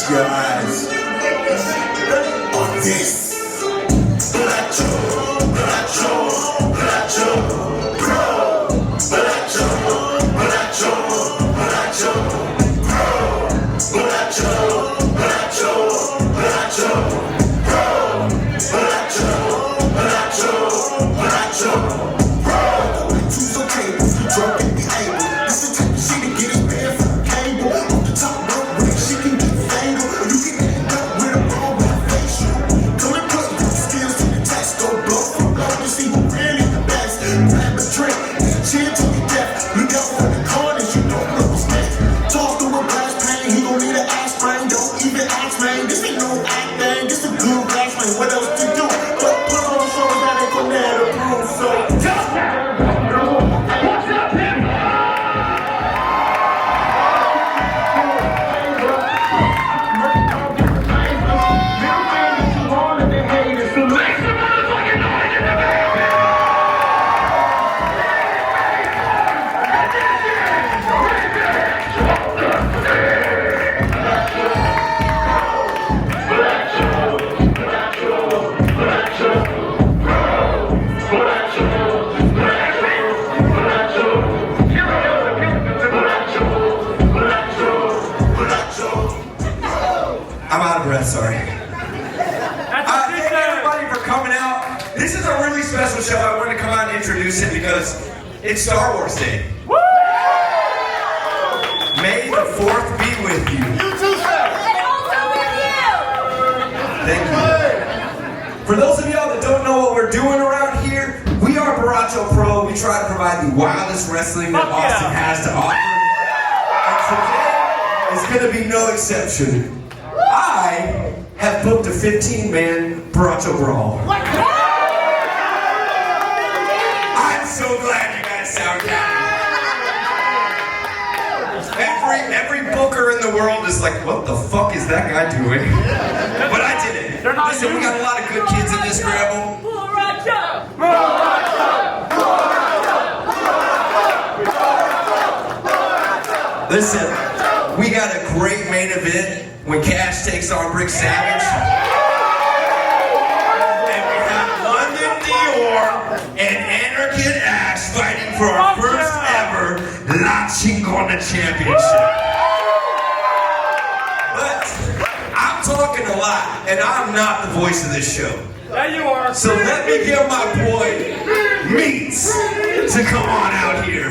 Feast your eyes on this. Borracho, borracho, borracho, bro. Borracho, borracho, borracho, bro. Borracho, borracho, borracho, bro. Borracho, borracho, borracho, bro. Two's okay, if you drunk and be able. This the type of shit to get his bed from the cable. Off the top rope, where she can get fatal. Or you can end up with a bone with a facial. Come and put your skills to the test. Go blow from low to see who really the best. Grab a drink, and chill to your death. Look out for the corners, you don't know what's next. Talk through a blast pain, he gon' need an aspirin. Don't even ask, man, this ain't no act, man. This a good blast, man, what else to do? But put on shows that ain't gonna have to prove, so I'm out of breath, sorry. Thank everybody for coming out. This is a really special show. I wanted to come out and introduce it because it's Star Wars Day. Woo! May the 4th be with you. You too, sir. And also with you. Thank you. For those of y'all that don't know what we're doing around here, we are Borracho Pro. We try to provide the wildest wrestling that Austin has to offer. And today is going to be no exception. I have booked a 15-man Borracho Brawl. I'm so glad you guys sound happy. Every booker in the world is like, what the fuck is that guy doing? But I did it. Listen, we got a lot of good kids in this Scrabble. Borracho! Borracho! Borracho! Listen, we got a great main event when Cash takes on Rick Savage. And we have London Dior and Anarchy Ash fighting for our first ever La Chingona Championship. But I'm talking a lot, and I'm not the voice of this show. There you are. So let me get my boy Meats to come on out here.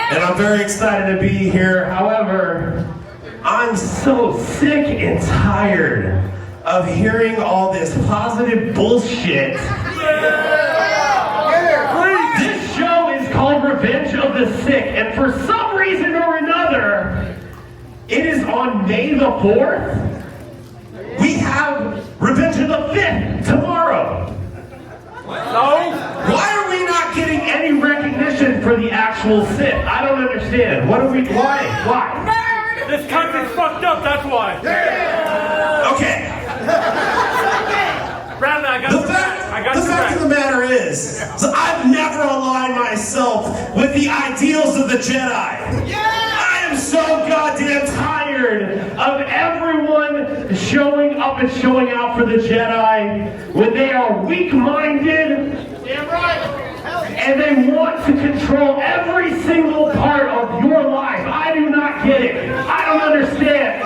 And I'm very excited to be here. However, I'm so sick and tired of hearing all this positive bullshit. This show is called Revenge of the Sick, and for some reason or another, it is on May the 4th. We have Revenge of the 5th tomorrow. Why are we not getting any recognition for the actual Sith? I don't understand. What are we, why? Nerd! This country's fucked up, that's why. Okay. Brandon, I got The your back. fact of the matter is, I've never aligned myself with the ideals of the Jedi. I am so goddamn tired of everyone showing up and showing out for the Jedi when they are weak-minded and they want to control every single part of your life. I do not get it. I don't understand.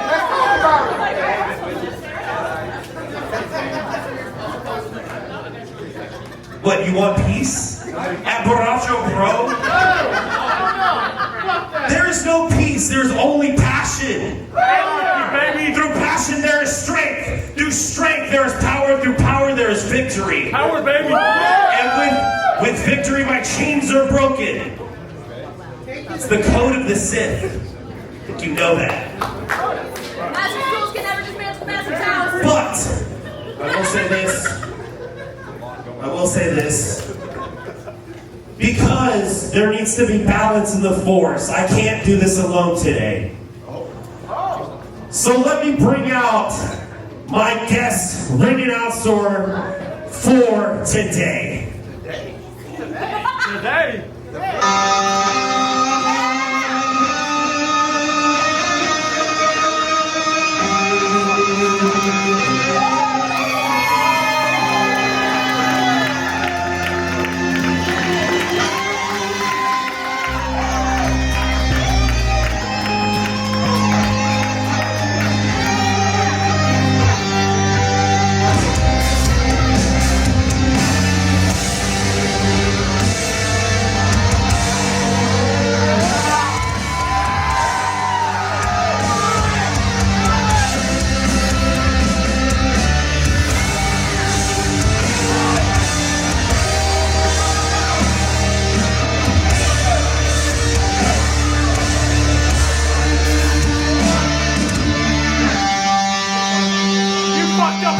What, you want peace? At Borracho, bro? There is no peace, there's only passion. Through passion there is strength. Through strength there is power. Through power there is victory. Power, baby. And with victory my chains are broken. It's the code of the Sith. I think you know that. Master tools can never dismantle Master Towers. But I will say this. Because there needs to be balance in the Force, I can't do this alone today. So let me bring out my guest ring announcer for today. Today.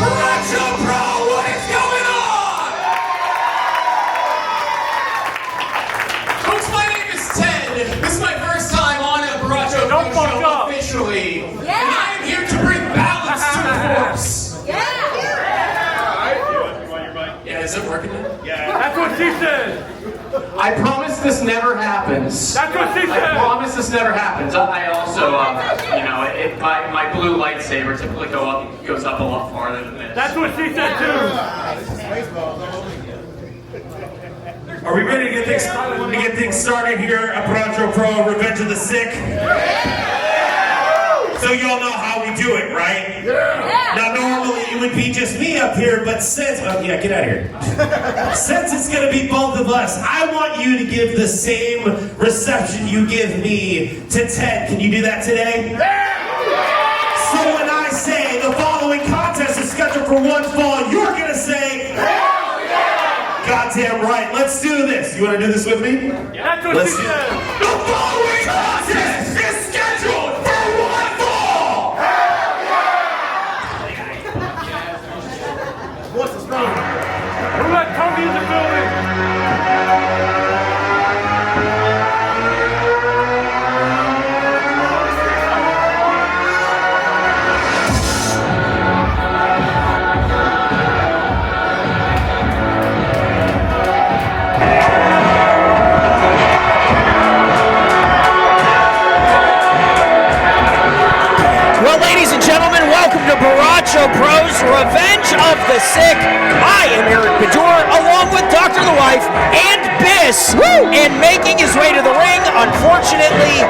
Borracho, bro, what is going on? Folks, my name is Ted. This is my first time on a Borracho Don't fuck show up. officially. Yeah. And I am here to bring balance to the Force. Yeah. Yeah, is it working now? That's what she said. I promise this never happens. That's what she I said. promise this never happens. I also, my blue lightsaber typically goes up a lot farther than this. That's what she said too. Are we ready to get things started here at Borracho Pro Revenge of the Sick? So y'all know how we do it, right? Yeah. Now normally it would be just me up here, but since, get out of here. Since it's gonna be both of us, I want you to give the same reception you give me to Ted. Can you do that today? So when I say the following contest is scheduled for one fall, you're gonna say, hell yeah! Goddamn right, let's do this. You wanna do this with me? That's what Let's she do said. The following contest is scheduled for one fall! Who let Tony in the building? Well, ladies and gentlemen, welcome to Borracho Pro's Revenge of the Sick. I am Eric Bedour, along with Dr. The Wife and Biss. And making his way to the ring, unfortunately,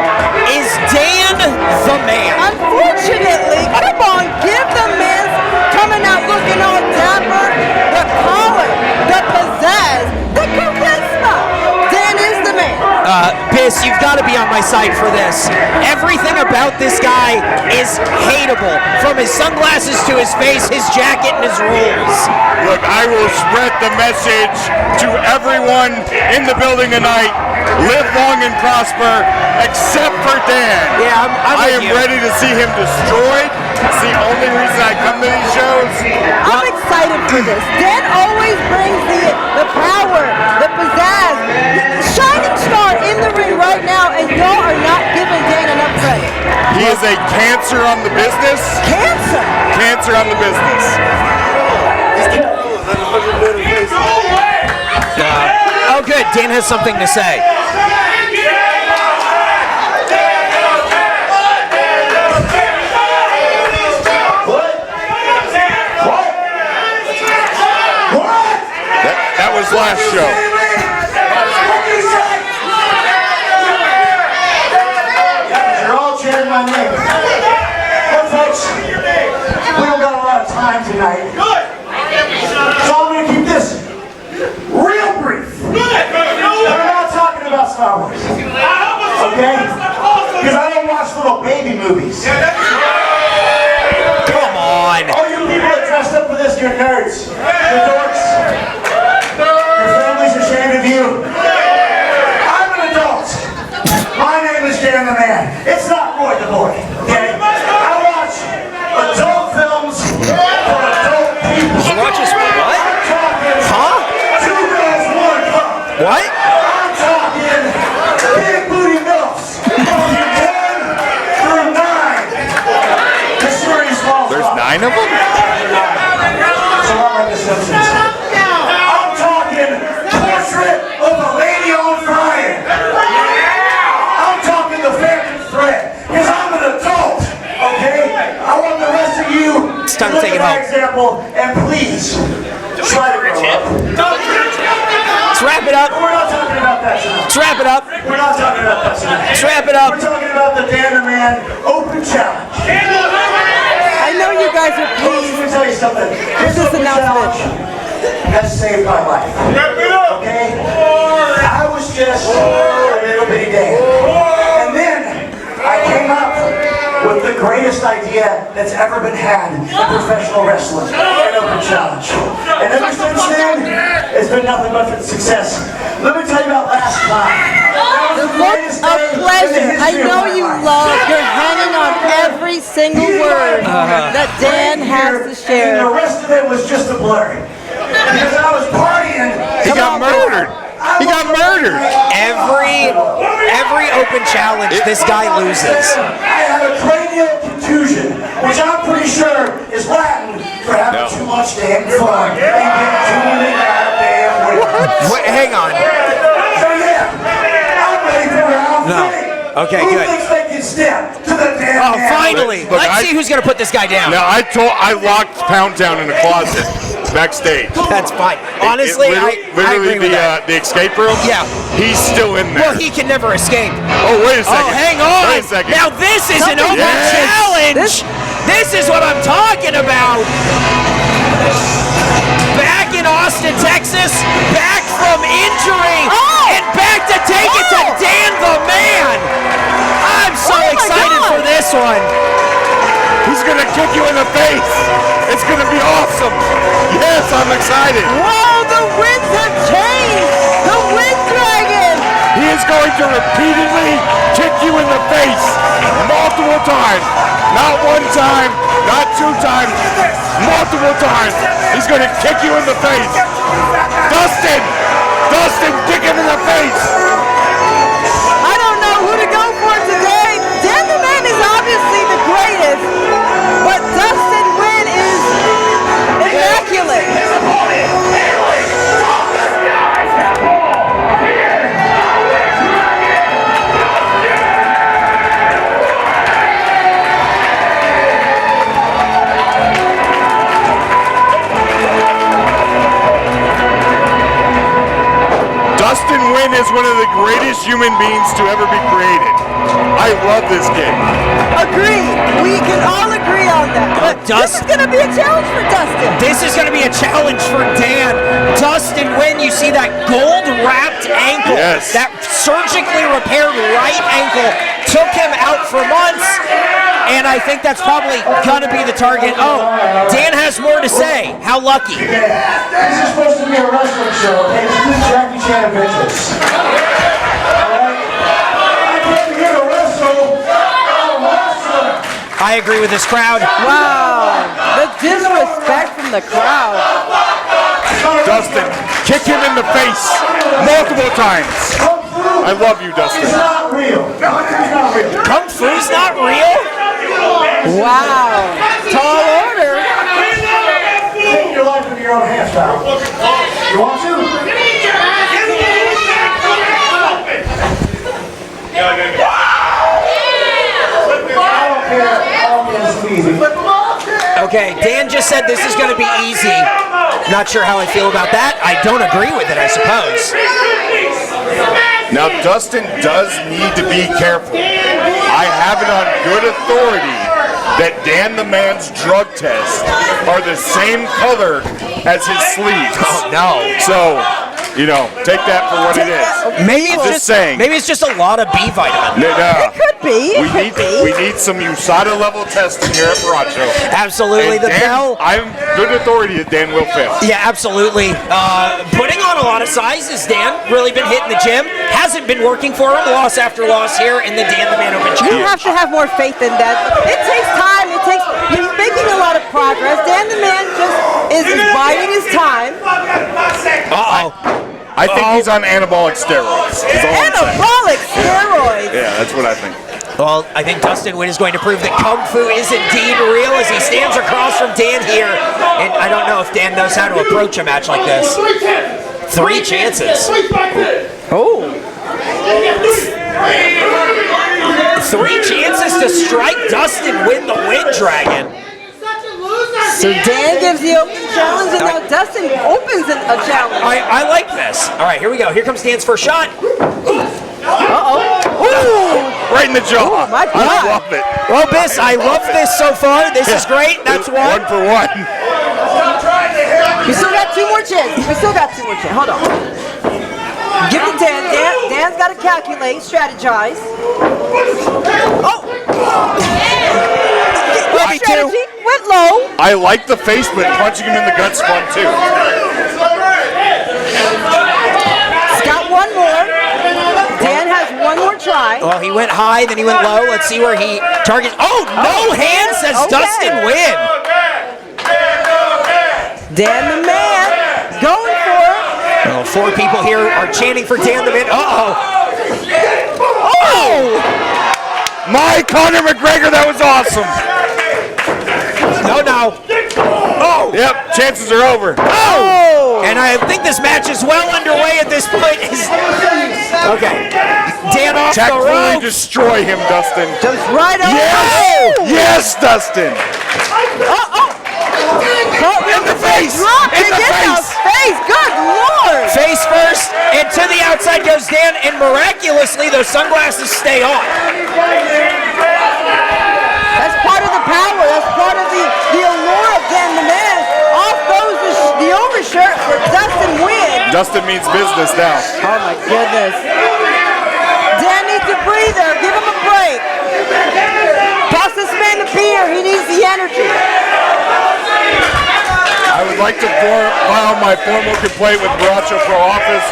is Dan the Man. Unfortunately, come on, give the man coming out looking all dapper, the collar, the pizzazz, the charisma. Dan is the man. Biss, you've got to be on my side for this. Everything about this guy is hateable. From his sunglasses to his face, his jacket, and his rules. Look, I will spread the message to everyone in the building tonight. Live long and prosper, except for Dan. Yeah, I'm I with am you. ready to see him destroyed. It's the only reason I come to these shows. I'm excited for this. Dan always brings the power, the pizzazz, shining star in the ring right now, and y'all are not giving Dan enough credit. He is a cancer on the business. Cancer. Cancer on the business. Oh, good. Dan has something to say. his last show. You're all chanting my name. Well, folks, we don't got a lot of time tonight. So I'm going to keep this real brief. We're not talking about Star Wars. Okay? Because I don't watch little baby movies. Come on. All you people that dressed up for this, you're nerds. You're dorks. Your family's ashamed of you. I'm an adult. My name is Dan the Man. It's not Roy the Boy. Okay? I watch adult films for adult people. He watches what? I'm talking Two Girls, One Cup. What? I'm talking big booty milfs. From 10 through 9. The series falls There's off. 9 of them? It's a lot like The Simpsons. I'm talking Portrait of a Lady on Fire. I'm talking The Phantom Thread. Because I'm an adult, okay? I want the rest of you It's time to look take it at my home. example and please try to grow up. Let's wrap it up. We're not talking about that tonight. Let's wrap it up. We're not talking about that tonight. Let's wrap it up. We're talking about the Dan the Man Open Challenge. I know you guys are Folks, pleased. let me tell you something. This This Open announcement. Challenge has saved my life. Okay? I was just a little bitty Dan. And then I came up with the greatest idea that's ever been had in professional wrestling, an Open Challenge. And ever since then, it's been nothing but success. Let me tell you about last time. That was the Look greatest of day in the pleasure. I history of know my you life. love. You're hanging on every single word that Dan has to And share. the rest of it was just a blur. Because I was partying. He got murdered. He got murdered. Every open challenge, this guy loses. I had a cranial contusion, which I'm pretty sure is Latin for having too much damn fun and getting too many goddamn women. Wait, hang on. So yeah, I'm ready for round three. Okay, Who good. thinks they can step to the damn Oh, man? finally. Look, Let's see who's going to put this guy down. Now I locked Pound Town in a closet backstage. That's fine. Honestly, I agree with that. The escape room. Yeah. He's still in there. Well, he can never escape. Oh, wait a second. Oh, hang on. Wait a second. Now this is an open Yes. challenge. This is what I'm talking about. Back in Austin, Texas, back from injury, and back to take it to Dan the Man. I'm so excited for this one. He's gonna kick you in the face. It's gonna be awesome. Yes, I'm excited. Whoa, the winds have changed. The wind dragon. He is going to repeatedly kick you in the face multiple times. Not one time, not 2 times, multiple times. He's going to kick you in the face. Dustin, kick him in the face. I don't know who to go for today. Dan the Man is obviously the greatest, but Dustin Wynn is immaculate. Dustin Wynn is one of the greatest human beings to ever be created. I love this kid. Agreed. We can all agree on that. But this is going to be a challenge for Dustin. This is going to be a challenge for Dan. Dustin Wynn, you see that gold-wrapped ankle, Yes. that surgically repaired right ankle, took him out for months, and I think that's probably going to be the target. Oh, Dan has more to say. How lucky. This is supposed to be a wrestling show, okay? This is Jackie Chan Adventures. Alright? I came here to wrestle. I'm a wrestler. I agree with this crowd. Wow. The disrespect from the crowd. Dustin, kick him in the face multiple times. I love you, Dustin. It's not real. It's not real. Kung Fu's not real? Wow. Tall order. Take your life into your own hands, pal. You want to? I don't care. It's easy. Okay, Dan just just said this is going to be easy. Not sure how I feel about that. I don't agree with it, I suppose. Now, Dustin does need to be careful. I have it on good authority that Dan the Man's drug tests are the same color as his sleeves. Oh, no. So, take that for what it is. Maybe it's just saying. Maybe it's just a lot of B vitamin. No. It could be. We need some USADA level testing here at Borracho. Absolutely. And The Dan, bell. I'm good authority that Dan will fail. Yeah, absolutely. Putting on a lot of sizes, Dan. Really been hitting the gym. Hasn't been working for him. Loss after loss here in the Dan the Man Open Challenge. You have to have more faith in that. It takes time. He's making a lot of progress. Dan the Man just is biding his time. I think he's on anabolic steroids. Is all I'm saying. Anabolic steroids. Yeah, that's what I think. Well, I think Dustin Wynn is going to prove that Kung Fu is indeed real as he stands across from Dan here. And I don't know if Dan knows how to approach a match like this. 3 chances. Oh. 3 chances to strike Dustin Wynn, the Wind Dragon. So Dan gives the open challenge, and now Dustin opens a challenge. I like this. All right, here we go. Here comes Dan's first shot. Ooh. Right in the jaw. Oh, my God. I love it. Well, Biss, I love this so far. This is great. That's one. 1 for 1. We still got 2 more chances. Hold on. Give it to Dan. Dan's got to calculate, strategize. Oh! Love you too. Went low. I like the face, but punching him in the gut's fun too. He's got one more. Dan has one more try. Well, he went high, then he went low. Let's see where he targets. Oh, no hand, says Okay. Dustin Wynn. Dan the Man going for it. Well, 4 people here are chanting for Dan the Man. Uh-oh. Oh! My Conor McGregor, that was awesome. No. Oh! Yep, chances are over. Oh! And I think this match is well underway at this point. Okay. Dan off the Tactfully ropes. destroy him, Dustin. Just right over. Yes! Yes, Dustin. In the face! In the face! Good Lord! Face first, and to the outside goes Dan, and miraculously those sunglasses stay on. That's part of the power. That's part of the allure of Dan the Man. Off goes the overshirt for Dustin Wynn. Dustin means business now. Oh my goodness. Dan needs a breather. Give him a break. Toss this man the beer. He needs the energy. I would like to file my formal complaint with Borracho Pro Office.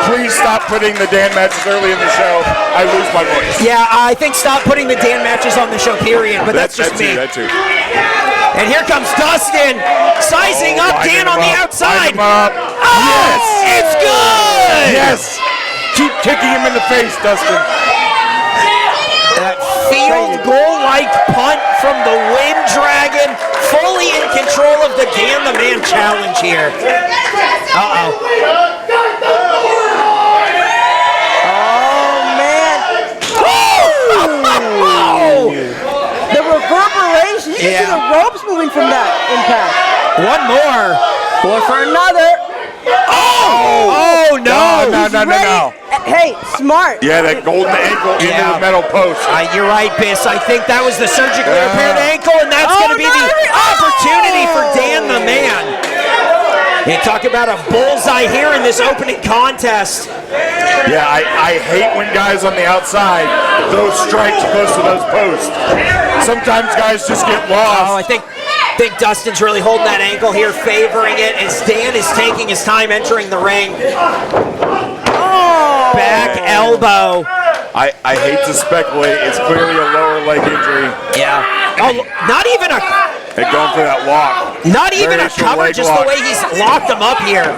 Please stop putting the Dan matches early in the show. I lose my voice. Yeah, I think stop putting the Dan matches on the show, period, but that's just me. That too. And here comes Dustin, sizing up line Dan him on the up, outside. line him up. Oh, Yes! it's good! Yes! Keep kicking him in the face, Dustin. That field goal-like punt from the Wind Dragon, fully in control of the Dan the Man challenge here. Uh-oh. Oh man. Oh! The reverberation. You can see the ropes moving from that impact. One more. Or for another. Oh, no. No. Hey, smart. Yeah, that golden ankle into the metal post. You're right, Biss. I think that was the surgically repaired ankle, and that's going to be the opportunity for Dan the Man. You talk about a bullseye here in this opening contest. Yeah, I hate when guys on the outside throw strikes close to those posts. Sometimes guys just get lost. Oh, I think Dustin's really holding that ankle here, favoring it, as Dan is taking his time entering the ring. Back elbow. I hate to speculate. It's clearly a lower leg injury. Yeah. Oh, not even a And going for that lock. Not even a Very short cover, leg just lock. the way he's locked him up here.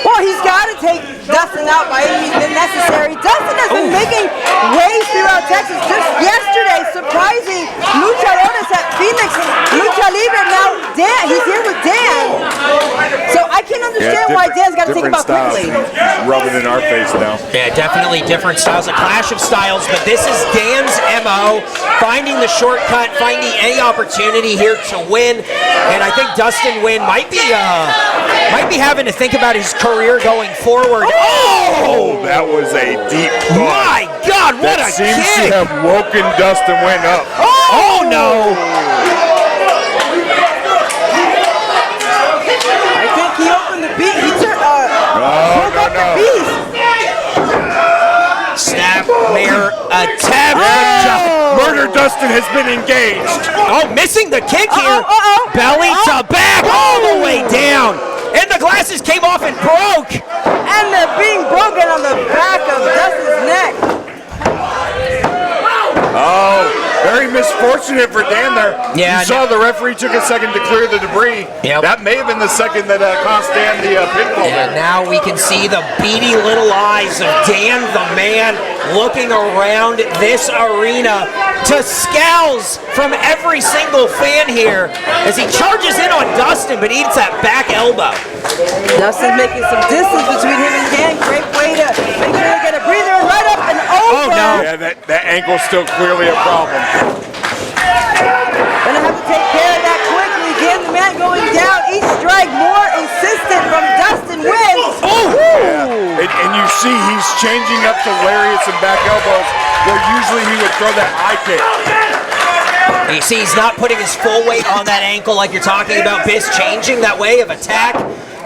Well, he's got to take Dustin out by any means necessary. Dustin has been making waves throughout Texas. Just yesterday, surprising luchadores at Phoenix Lucha Libre. Now, Dan, he's here with Dan. So I can understand understand why Dan's got to take him out quickly. Rubbing in our face now. Yeah, definitely different styles, a clash of styles, but this is Dan's MO, finding the shortcut, finding any opportunity here to win, and I think Dustin Wynn might be having to think about his career going forward. Oh, that was a deep thought. My God, what that a seems kick! to have woken Dustin Wynn up. Oh no! I think he opened the beat. He broke up the beast. Snapmare attempt. Murder Dustin has been engaged. Oh, missing the kick here. Belly to back, all the way down. And the glasses came off and broke. And they're being broken on the back of Dustin's neck. Oh, very misfortunate for Dan there. Yeah, you saw the referee took a second to clear the debris. Yep. That may have been the second that cost Dan the pinfall And there. now we can see the beady little eyes of Dan the Man looking around this arena to scowls from every single fan here as he charges in on Dustin but eats that back elbow. Dustin's making some distance between him and Dan. Great way to make sure they get a breather and right up and over. Oh, no. Yeah, that ankle's still clearly a problem. Gonna have to take care of that quickly. Dan the Man going down. Each strike more insistent from Dustin Wynn. Yeah. And you see he's changing up to lariats and back elbows where usually he would throw that high kick. You see he's not putting his full weight on that ankle like you're talking about. Biss changing that way of attack.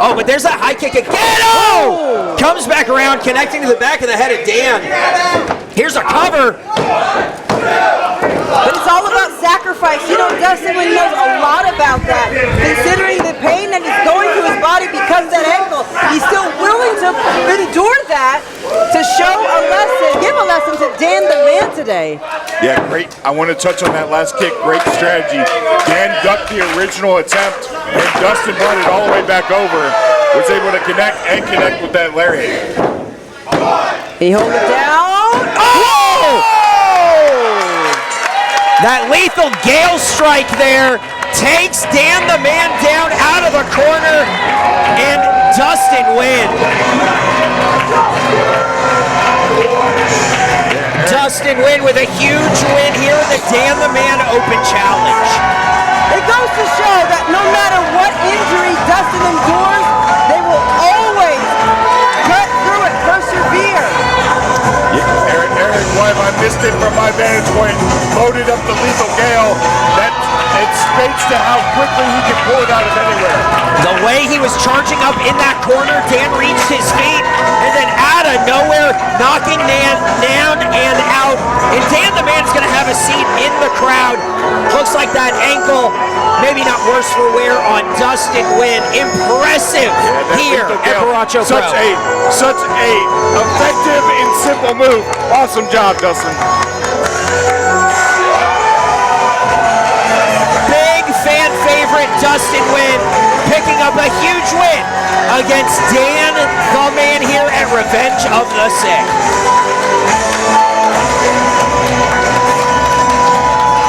Oh, but there's that high kick again. Oh! Comes back around, connecting to the back of the head of Dan. Here's a cover. But it's all about sacrifice. You know, Dustin Wynn knows a lot about that. Considering the pain that is going to his body because of that ankle, he's still willing to endure that to show a lesson, give a lesson to Dan the Man today. Yeah, great. I want to touch on that last kick. Great strategy. Dan ducked the original attempt, and Dustin brought it all the way back over. Was able to connect with that lariat. He holds it down. Oh! That lethal Gale strike there takes Dan the Man down out of the corner, and Dustin Wynn. Dustin Wynn with a huge win here in the Dan the Man Open Challenge. It goes to show that no matter what injury Dustin endures, they will always get through it, persevere. Yeah, Eric White, I missed it from my vantage point. Loaded up the lethal Gale. That it speaks to how quickly he can pull it out of anywhere. The way he was charging up in that corner, Dan reached his feet, and then out of nowhere, knocking Dan down and out. And Dan the Man's going to have a seat in the crowd. Looks like that ankle, maybe not worse for wear on Dustin Wynn. Impressive here at Borracho Pro. Such a effective and simple move. Awesome job, Dustin. Big fan favorite Dustin Wynn picking up a huge win against Dan the Man here at Revenge of the Sick.